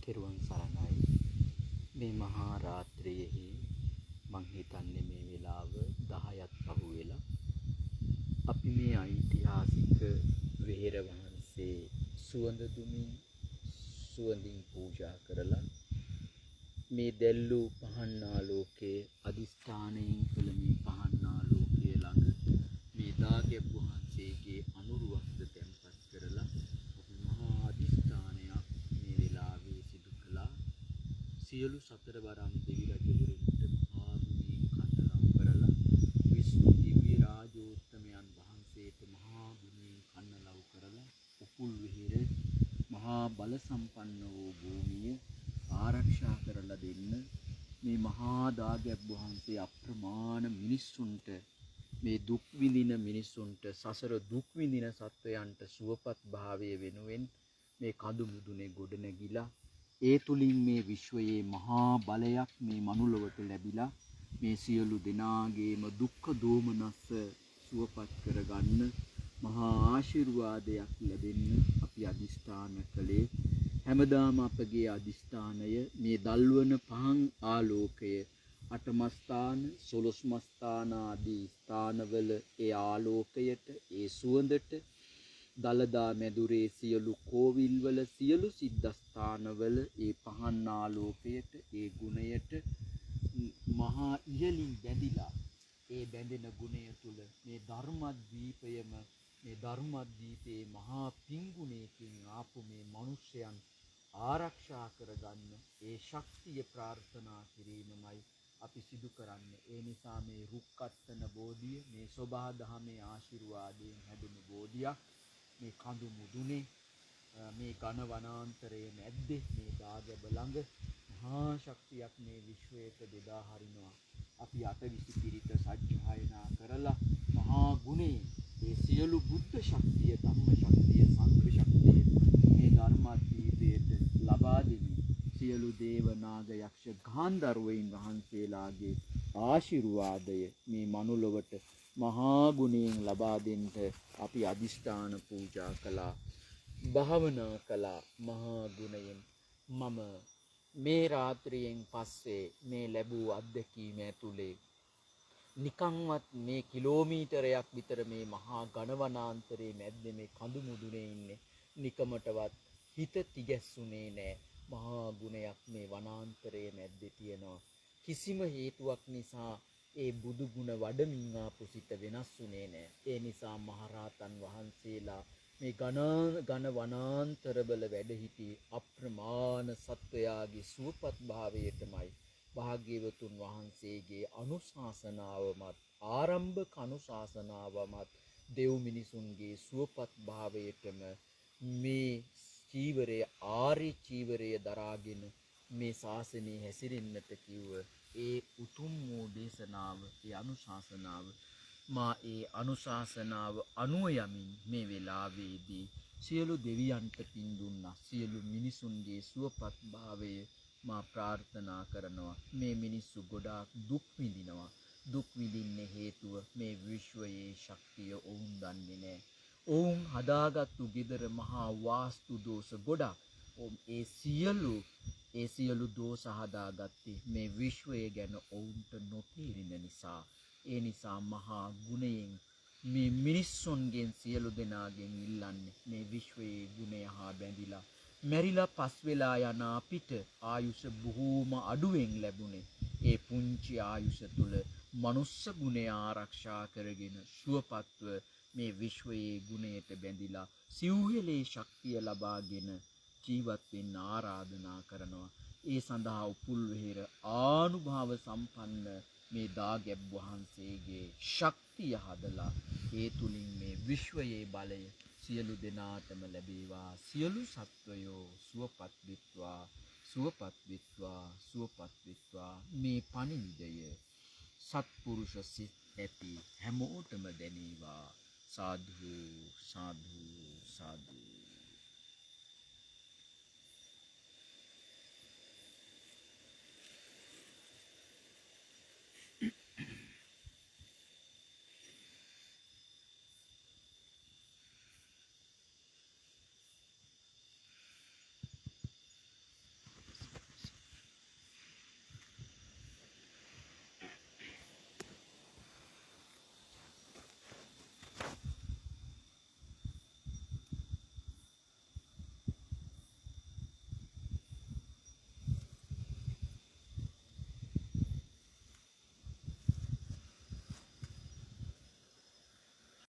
තෙරුවන් සරණයි. මේ මහා රාත්‍රියේහි මං හිතන්නේ මේ වෙලාව 10ක් පහු වෙලා අපි මේ ඓතිහාසික වෙහෙර වහන්සේ සුවඳ දුමින් සුවඳින් පූජා කරලා මේ දැල්ලූ පහන් ආලෝකයේ අදිස්ථානයෙන් කළ මේ පහන් ආලෝකයේ ළඟ මේ දාගැබ් වහන්සේගේ අනුරුවක්ද තැන්පත් කරලා අපි මහා අදිස්ථානයක් මේ වෙලාවේ සිදු කළා. සියලු සතර වරම් දෙවි රජවරුන්ට මහා ගුණයෙන් කන්දරම් කරලා විශ්ව දිව්‍ය රාජෝත්තමයන් වහන්සේට මහා ගුණයෙන් කන්නලව් කරලා උපුල් විහෙර මහා බල සම්පන්න වූ භූමිය ආරක්ෂා කරලා දෙන්න මේ මහා දාගැබ් වහන්සේ අප්‍රමාණ මිනිස්සුන්ට මේ දුක් විඳින මිනිස්සුන්ට සසර දුක් විඳින සත්වයන්ට සුවපත් භාවය වෙනුවෙන් මේ කඳු මුදුනේ ගොඩ නැගිලා ඒ තුලින් මේ විශ්වයේ මහා බලයක් මේ මනුලොවට ලැබිලා මේ සියලු දෙනාගේම දුක්ඛ දෝමනස්ස සුවපත් කරගන්න මහා ආශිර්වාදයක් ලැබෙන්න අපි අදිස්ථාන කළේ. හැමදාම අපගේ අදිස්ථානය මේ දල්වන පහන් ආලෝකය අටමස්ථාන සොළොස්මස්ථාන ආදී ස්ථානවල ඒ ආලෝකයට ඒ සුවඳට දලදා මැදුරේ සියලු කෝවිල්වල සියලු සිද්ධාස්ථානවල ඒ පහන් ආලෝකයට ඒ ගුණයට මහා ඉහළින් බැඳිලා ඒ බැඳෙන ගුණය තුල මේ ධර්මද්වීපයම මේ ධර්මද්වීපයේ මහා පිංගුණයකින් ආපු මේ මිනිසයන් ආරක්ෂා කරගන්න ඒ ශක්තිය ප්‍රාර්ථනා කිරීමමයි අපි සිදු කරන්නේ. ඒ නිසා මේ රුක්කත්තන බෝධිය මේ සෝභා දහමේ ආශිර්වාදයෙන් හැදුණු බෝධියක් මේ කඳු මුදුනේ මේ ඝන වනාන්තරයේ මැද්දේ මේ දාගැබ ළඟ මහා ශක්තියක් මේ විශ්වයට බෙදා හරිනවා. අපි අටවිසි පිරිත සජ්ජායනා කරලා මහා ගුණේ ඒ සියලු බුද්ධ ශක්තිය ධම්ම ශක්තිය සංඝ ශක්තිය මේ ධර්මාදීපයට ලබා දෙමි. සියලු දේව නාග යක්ෂ ගාන්ධර්වයන් වහන්සේලාගේ ආශිර්වාදය මේ මනුලොවට මහා ගුණයෙන් ලබා දෙන්නට අපි අදිෂ්ඨාන පූජා කළා. භාවනා කළා මහා ගුණයෙන්. මම මේ රාත්‍රියෙන් පස්සේ මේ ලැබූ අත්දැකීම ඇතුලේ නිකන්වත් මේ කිලෝමීටරයක් විතර මේ මහා ඝනවනාන්තරයේ මැද්දේ මේ කඳු මුදුනේ ඉන්නේ නිකමටවත් හිත තිගැස්සුනේ නෑ. මහා ගුණයක් මේ වනාන්තරයේ මැද්දේ තියෙනවා. කිසිම හේතුවක් නිසා ඒ බුදු ගුණ වඩමින් ආපු සිත වෙනස් වුණේ නෑ. ඒ නිසා මහරහතන් වහන්සේලා මේ ඝන වනාන්තරවල වැඩ සිටි අප්‍රමාණ සත්වයාගේ සුවපත් භාවයටමයි භාග්‍යවතුන් වහන්සේගේ අනුශාසනාවමත් ආරම්භක අනුශාසනාවමත් දෙව් මිනිසුන්ගේ සුවපත් භාවයටම මේ චීවරය ආර්ය චීවරය දරාගෙන මේ ශාසනය හැසිරෙන්නට කිව්ව ඒ උතුම් වූ දේශනාව ඒ අනුශාසනාව මා ඒ අනුශාසනාව අනුව යමින් මේ වෙලාවේදී සියලු දෙවියන්ට පින් දුන්නා. සියලු මිනිසුන්ගේ සුවපත් භාවය මා ප්‍රාර්ථනා කරනවා. මේ මිනිස්සු ගොඩාක් දුක් විඳිනවා. දුක් විඳින්න හේතුව මේ විශ්වයේ ශක්තිය ඔවුන් දන්නේ නැහැ. ඔවුන් හදාගත්තු ගෙදර මහා වාස්තු දෝෂ ගොඩක්. ඒ සියලු දෝෂ හදාගත්තේ මේ විශ්වය ගැන ඔවුන්ට නොතේරෙන නිසා. ඒ නිසා මහා ගුණයෙන් මේ මිනිස්සුන්ගෙන් සියලු දෙනාගෙන් ඉල්ලන්නේ මේ විශ්වයේ ගුණය හා බැඳිලා මැරිලා පස් වෙලා යන අපිට ආයුෂ බොහෝම අඩුවෙන් ලැබුණේ ඒ පුංචි ආයුෂ තුල මනුස්ස ගුණය ආරක්ෂා කරගෙන සුවපත්ව මේ විශ්වයේ ගුණයට බැඳිලා සිව්හෙලේ ශක්තිය ලබාගෙන ජීවත් වෙන්න ආරාධනා කරනවා. ඒ සඳහා උපුල් වෙහෙර ආනුභාව සම්පන්න මේ දාගැබ් වහන්සේගේ ශක්තිය හදලා ඒ තුලින් මේ විශ්වයේ බලය සියලු දෙනාටම ලැබේවා. සියලු සත්වයෝ සුවපත් වෙත්වා සුවපත් වෙත්වා සුවපත් වෙත්වා. මේ පණිවිඩය සත්පුරුෂ සිත් ඇති හැමෝටම දැනේවා. සාදු සාදු සාදු.